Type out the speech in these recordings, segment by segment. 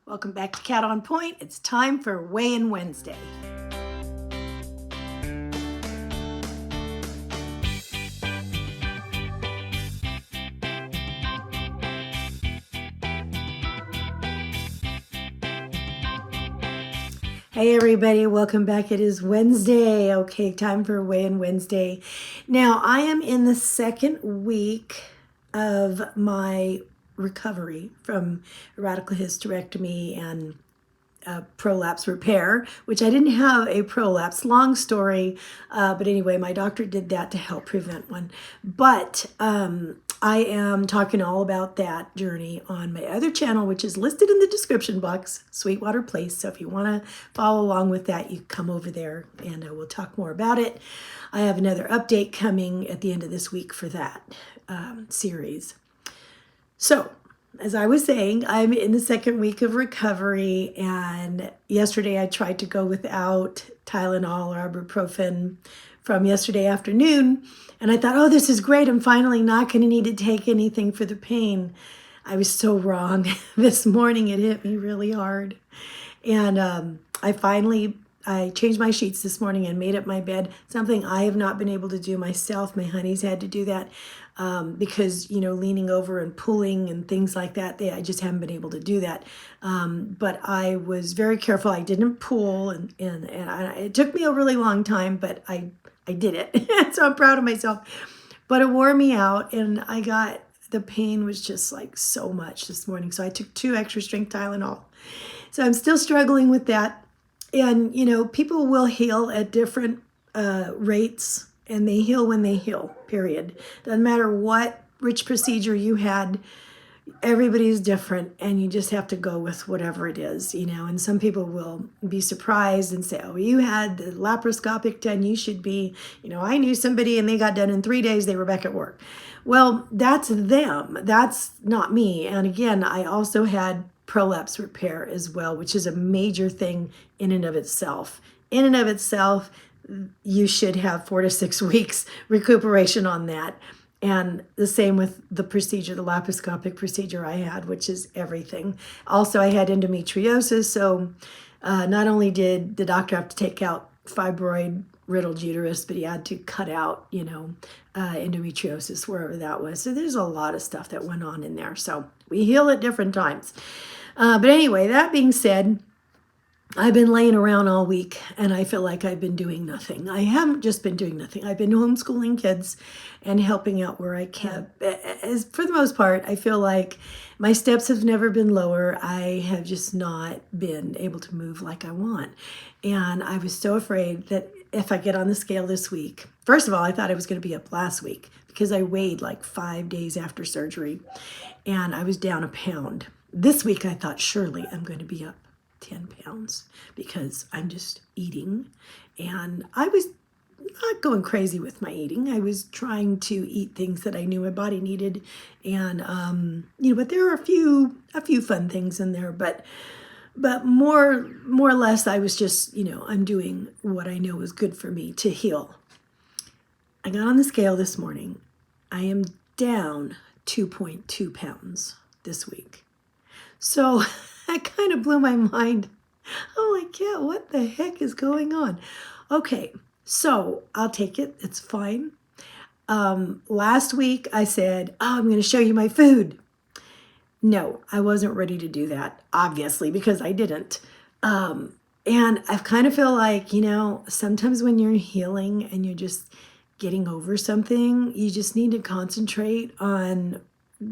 Welcome back to Cat on Point. It's time for Weigh-In Wednesday. Hey everybody, welcome back. It is Wednesday. Okay, time for Weigh-In Wednesday. Now, I am in the second week of my recovery from radical hysterectomy and prolapse repair, which I didn't have a prolapse. Long story, but anyway, my doctor did that to help prevent one. But I am talking all about that journey on my other channel, which is listed in the description box, Sweetwater Place. So if you want to follow along with that, you come over there and we'll talk more about it. I have another update coming at the end of this week for that series. So, as I was saying, I'm in the second week of recovery, and yesterday I tried to go without Tylenol or ibuprofen from yesterday afternoon, and I thought, oh, this is great. I'm finally not going to need to take anything for the pain. I was so wrong. This morning it hit me really hard, and I changed my sheets this morning and made up my bed, something I have not been able to do myself. My honey's had to do that because, leaning over and pulling and things like that, I just haven't been able to do that. But I was very careful. I didn't pull, and it took me a really long time, but I did it. So I'm proud of myself. But it wore me out, and the pain was just like so much this morning. So I took 2 extra strength Tylenol. So I'm still struggling with that. And, people will heal at different rates, and they heal when they heal, period. Doesn't matter which procedure you had, everybody's different, and you just have to go with whatever it is, And some people will be surprised and say, oh, you had the laparoscopic done, you should be, I knew somebody and they got done in 3 days, they were back at work. Well, that's them. That's not me. And again, I also had prolapse repair as well, which is a major thing in and of itself. In and of itself, you should have 4 to 6 weeks recuperation on that. And the same with the procedure, the laparoscopic procedure I had, which is everything. Also, I had endometriosis. So not only did the doctor have to take out fibroid riddled uterus, but he had to cut out, endometriosis, wherever that was. So there's a lot of stuff that went on in there. So we heal at different times. But anyway, that being said, I've been laying around all week, and I feel like I've been doing nothing. I haven't just been doing nothing. I've been homeschooling kids and helping out where I can. For the most part, I feel like my steps have never been lower. I have just not been able to move like I want. And I was so afraid that if I get on the scale this week, first of all, I thought I was going to be up last week because I weighed like 5 days after surgery, and I was down 1 pound. This week, I thought, surely I'm going to be up 10 pounds because I'm just eating. And I was not going crazy with my eating. I was trying to eat things that I knew my body needed. And, but there are a few fun things in there, but more or less, I was just, I'm doing what I know is good for me to heal. I got on the scale this morning. I am down 2.2 pounds this week. So that kind of blew my mind. I'm like, yeah, what the heck is going on? Okay, so I'll take it. It's fine. Last week I said, oh, I'm going to show you my food. No, I wasn't ready to do that, obviously, because I didn't. And I kind of feel like, sometimes when you're healing and you're just getting over something, you just need to concentrate on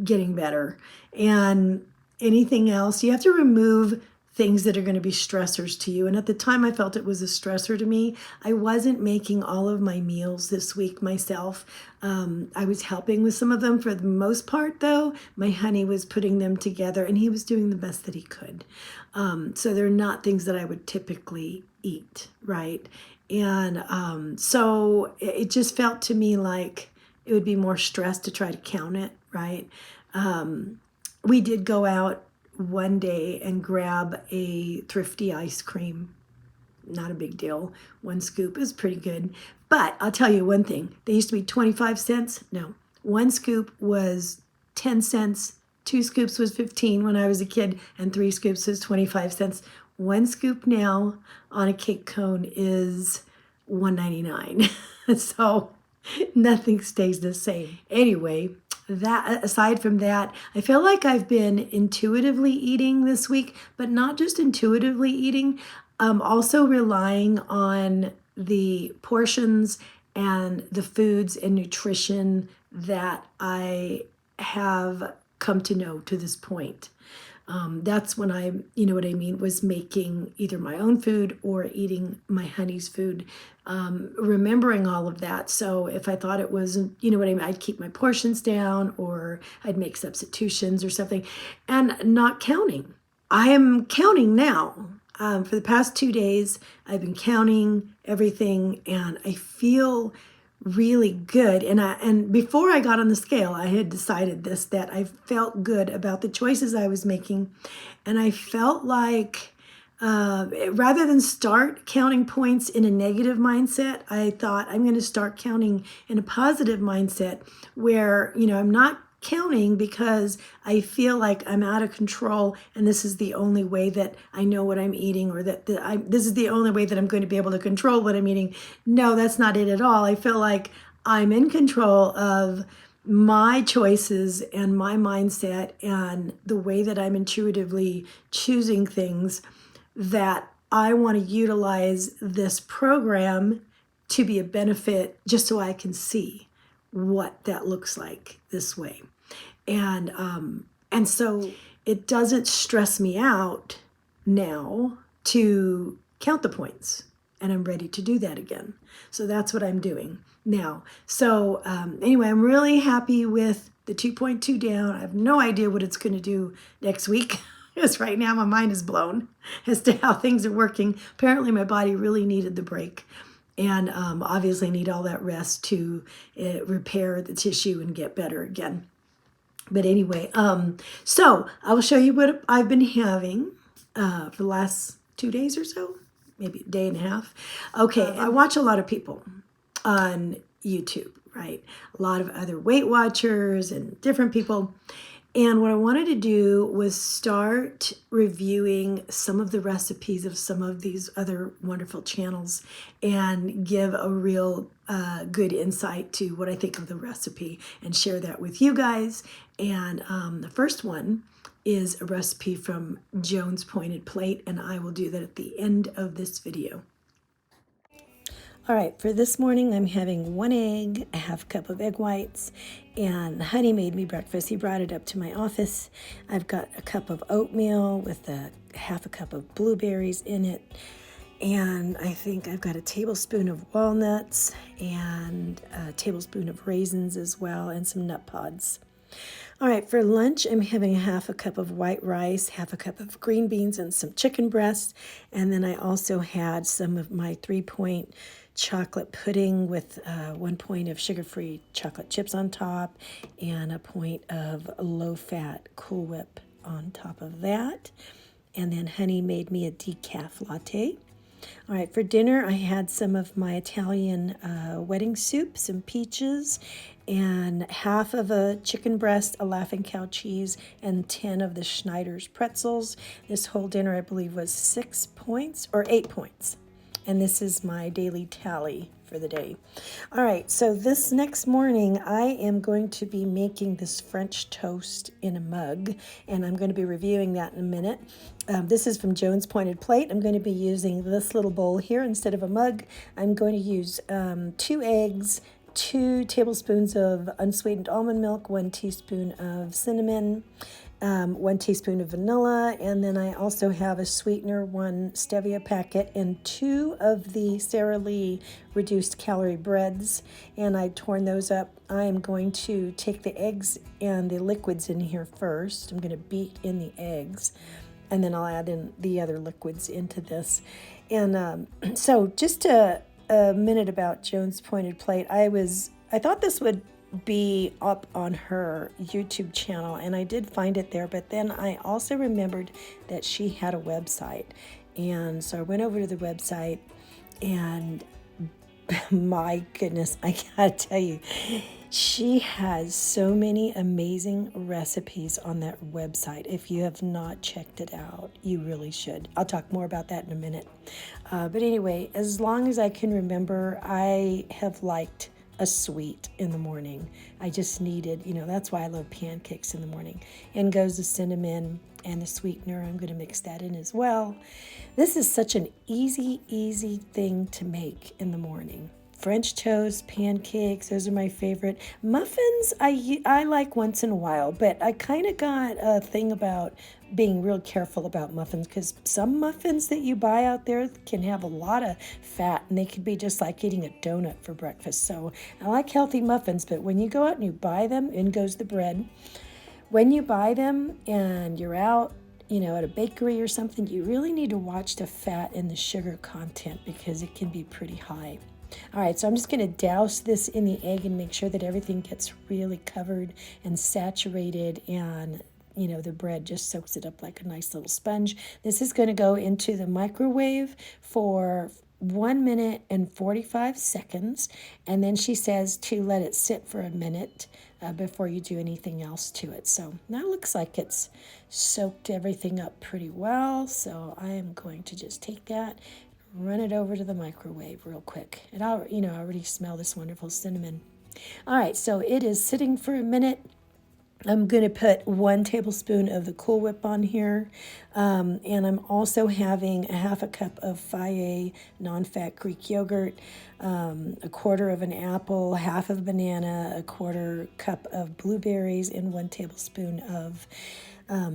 getting better. And anything else, you have to remove things that are going to be stressors to you. And at the time I felt it was a stressor to me. I wasn't making all of my meals this week myself. I was helping with some of them for the most part, though. My honey was putting them together, and he was doing the best that he could. So they're not things that I would typically eat, right? And so it just felt to me like it would be more stress to try to count it, right? We did go out one day and grab a thrifty ice cream. Not a big deal. 1 scoop is pretty good. But I'll tell you one thing. They used to be 25 cents. No, 1 scoop was 10 cents 2 scoops was 15 when I was a kid, and 3 scoops was 25 cents. 1 scoop now on a cake cone is $1.99. So nothing stays the same. Anyway, that aside from that, I feel like I've been intuitively eating this week, but not just intuitively eating, also relying on the portions and the foods and nutrition that I have come to know to this point. That's when I, was making either my own food or eating my honey's food, remembering all of that. So if I thought it wasn't, I'd keep my portions down, or I'd make substitutions or something, and not counting. I am counting now. For the past 2 days, I've been counting everything, and I feel really good. And before I got on the scale, I had decided that I felt good about the choices I was making, and I felt like rather than start counting points in a negative mindset, I thought I'm going to start counting in a positive mindset where, I'm not counting because I feel like I'm out of control and this is the only way that I know what I'm eating, or that this is the only way that I'm going to be able to control what I'm eating. No, that's not it at all. I feel like I'm in control of my choices and my mindset and the way that I'm intuitively choosing things, that I want to utilize this program to be a benefit, just so I can see what that looks like this way. And so it doesn't stress me out now to count the points, and I'm ready to do that again. So that's what I'm doing now. So anyway, I'm really happy with the 2.2 down. I have no idea what it's going to do next week, because right now my mind is blown as to how things are working. Apparently my body really needed the break, and obviously need all that rest to repair the tissue and get better again. But anyway, so I will show you what I've been having for the last 2 days or so, maybe a day and a half. Okay, I watch a lot of people on YouTube, right? A lot of other Weight Watchers and different people. And what I wanted to do was start reviewing some of the recipes of some of these other wonderful channels and give a real good insight to what I think of the recipe and share that with you guys. And the first one is a recipe from Joan's Pointed Plate, and I will do that at the end of this video. All right, for this morning, I'm having 1 egg, a half cup of egg whites, and Honey made me breakfast. He brought it up to my office. I've got a cup of oatmeal with half a cup of blueberries in it, and I think I've got a tablespoon of walnuts and a tablespoon of raisins as well, and some nut pods. All right, for lunch, I'm having half a cup of white rice, half a cup of green beans, and some chicken breast. And then I also had some of my 3-point chocolate pudding with 1 point of sugar-free chocolate chips on top and a point of low-fat Cool Whip on top of that. And then Honey made me a decaf latte. All right, for dinner, I had some of my Italian wedding soup, some peaches, and half of a chicken breast, a Laughing Cow cheese, and 10 of the Schneider's pretzels. This whole dinner, I believe, was 6 points or 8 points. And this is my daily tally for the day. All right, so this next morning, I am going to be making this French toast in a mug, and I'm going to be reviewing that in a minute. This is from Joan's Pointed Plate. I'm going to be using this little bowl here instead of a mug. I'm going to use 2 eggs, 2 tablespoons of unsweetened almond milk, 1 teaspoon of cinnamon, 1 teaspoon of vanilla, and then I also have a sweetener, 1 stevia packet, and 2 of the Sara Lee reduced calorie breads, and I torn those up. I am going to take the eggs and the liquids in here first. I'm going to beat in the eggs, and then I'll add in the other liquids into this. And so just a minute about Joan's Pointed Plate. I thought this would be up on her YouTube channel, and I did find it there, but then I also remembered that she had a website, and so I went over to the website, and my goodness, I gotta tell you, She has so many amazing recipes on that website. If you have not checked it out, you really should. I'll talk more about that in a minute. But anyway, as long as I can remember, I have liked a sweet in the morning. I just needed, that's why I love pancakes in the morning. In goes the cinnamon and the sweetener. I'm going to mix that in as well. This is such an easy thing to make in the morning. French toast, pancakes, those are my favorite. Muffins, I like once in a while, but I kind of got a thing about being real careful about muffins because some muffins that you buy out there can have a lot of fat and they could be just like eating a donut for breakfast. So I like healthy muffins, but when you go out and you buy them, in goes the bread. When you buy them and you're out, at a bakery or something, you really need to watch the fat and the sugar content because it can be pretty high. All right, so I'm just going to douse this in the egg and make sure that everything gets really covered and saturated and the bread just soaks it up like a nice little sponge. This is going to go into the microwave for 1 minute and 45 seconds. And then she says to let it sit for a minute before you do anything else to it. So now it looks like it's soaked everything up pretty well. So I am going to just take that, run it over to the microwave real quick. And I already smell this wonderful cinnamon. All right, so it is sitting for a minute. I'm going to put 1 tablespoon of the Cool Whip on here. And I'm also having a half a cup of Fage non-fat Greek yogurt, a quarter of an apple, half of a banana, a quarter cup of blueberries, and 1 tablespoon of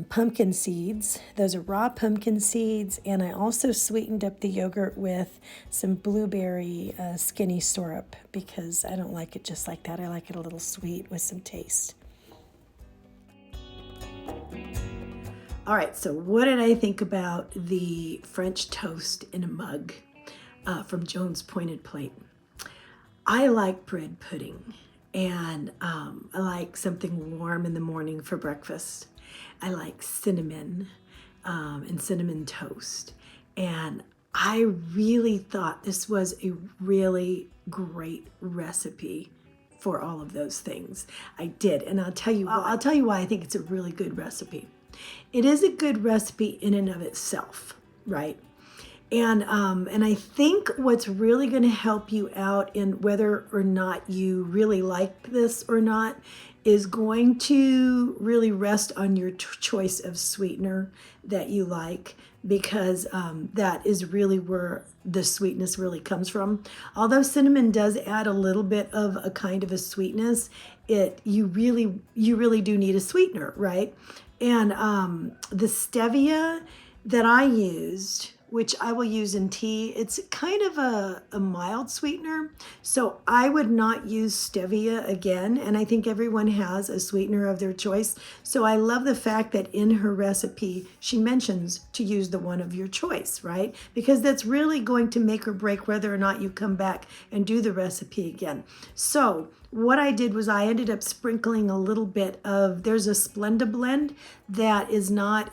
pumpkin seeds. Those are raw pumpkin seeds, and I also sweetened up the yogurt with some blueberry skinny syrup because I don't like it just like that. I like it a little sweet with some taste. All right, so what did I think about the French toast in a mug from Joan's Pointed Plate? I like bread pudding, and I like something warm in the morning for breakfast. I like cinnamon and cinnamon toast. And I really thought this was a really great recipe for all of those things. I did. And I'll tell you why I think it's a really good recipe. It is a good recipe in and of itself, right? And I think what's really going to help you out in whether or not you really like this or not is going to really rest on your choice of sweetener that you like, because that is really where the sweetness really comes from. Although cinnamon does add a little bit of a kind of a sweetness, you really do need a sweetener, right? And the stevia that I used, which I will use in tea, it's kind of a mild sweetener. So I would not use stevia again. And I think everyone has a sweetener of their choice. So I love the fact that in her recipe, she mentions to use the one of your choice, right? Because that's really going to make or break whether or not you come back and do the recipe again. So what I did was I ended up sprinkling a little bit of, there's a Splenda blend that it's not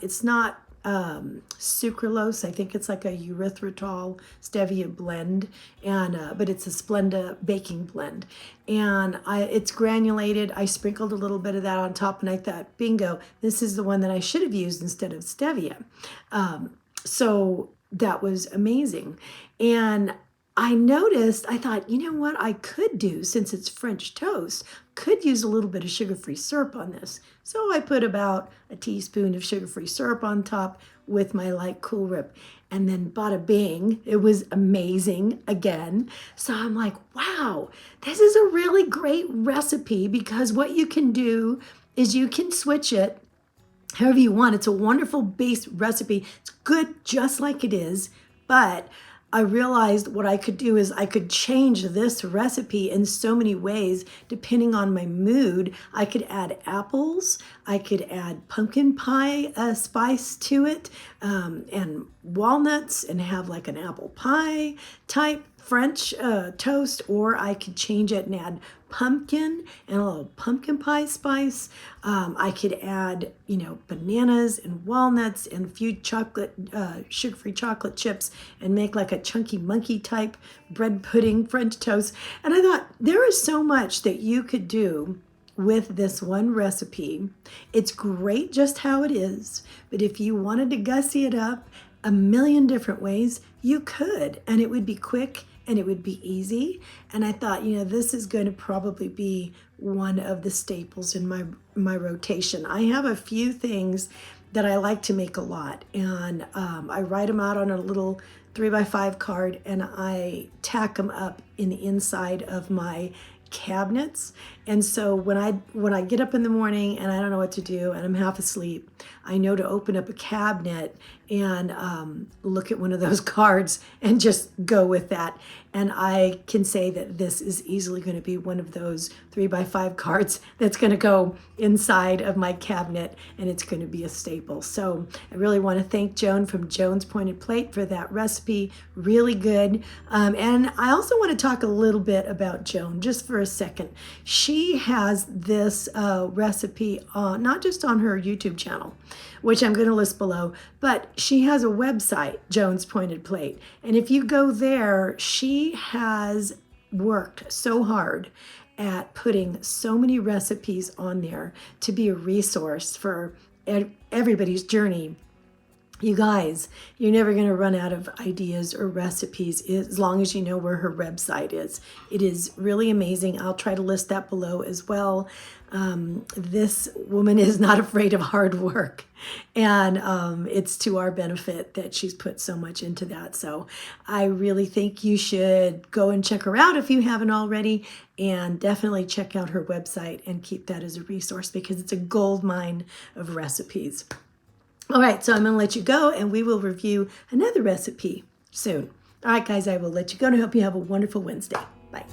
sucralose. I think it's like a erythritol stevia blend, and but it's a Splenda baking blend, and it's granulated. I sprinkled a little bit of that on top, and I thought, bingo, this is the one that I should have used instead of stevia. So that was amazing. And I noticed, I thought, you know what I could do, since it's French toast, could use a little bit of sugar-free syrup on this. So I put about a teaspoon of sugar-free syrup on top with my light Cool Whip. And then bada bing, it was amazing again. So I'm like, wow, this is a really great recipe, because what you can do is you can switch it however you want. It's a wonderful base recipe. It's good just like it is, but I realized what I could do is I could change this recipe in so many ways depending on my mood. I could add apples, I could add pumpkin pie spice to it, and walnuts, and have like an apple pie type French toast, or I could change it and add pumpkin and a little pumpkin pie spice. I could add, bananas and walnuts and a few chocolate, sugar-free chocolate chips and make like a chunky monkey type bread pudding French toast. And I thought there is so much that you could do with this one recipe. It's great just how it is, but if you wanted to gussy it up a million different ways, you could, and it would be quick and it would be easy. And I thought, this is going to probably be one of the staples in my rotation. I have a few things that I like to make a lot, and I write them out on a little 3x5 card, and I tack them up in the inside of my cabinets. And so when I get up in the morning and I don't know what to do and I'm half asleep, I know to open up a cabinet and look at one of those cards and just go with that. And I can say that this is easily going to be one of those 3x5 cards that's going to go inside of my cabinet, and it's going to be a staple. So I really want to thank Joan from Joan's Pointed Plate for that recipe. Really good. And I also want to talk a little bit about Joan just for a second. She has this recipe not just on her YouTube channel, which I'm going to list below, but she has a website, Joan's Pointed Plate. And if you go there, she has worked so hard at putting so many recipes on there to be a resource for everybody's journey. You guys, you're never going to run out of ideas or recipes as long as you know where her website is. It is really amazing. I'll try to list that below as well. This woman is not afraid of hard work, and it's to our benefit that she's put so much into that. So I really think you should go and check her out if you haven't already, and definitely check out her website and keep that as a resource because it's a gold mine of recipes. All right, so I'm going to let you go, and we will review another recipe soon. All right, guys, I will let you go, and I hope you have a wonderful Wednesday. Bye.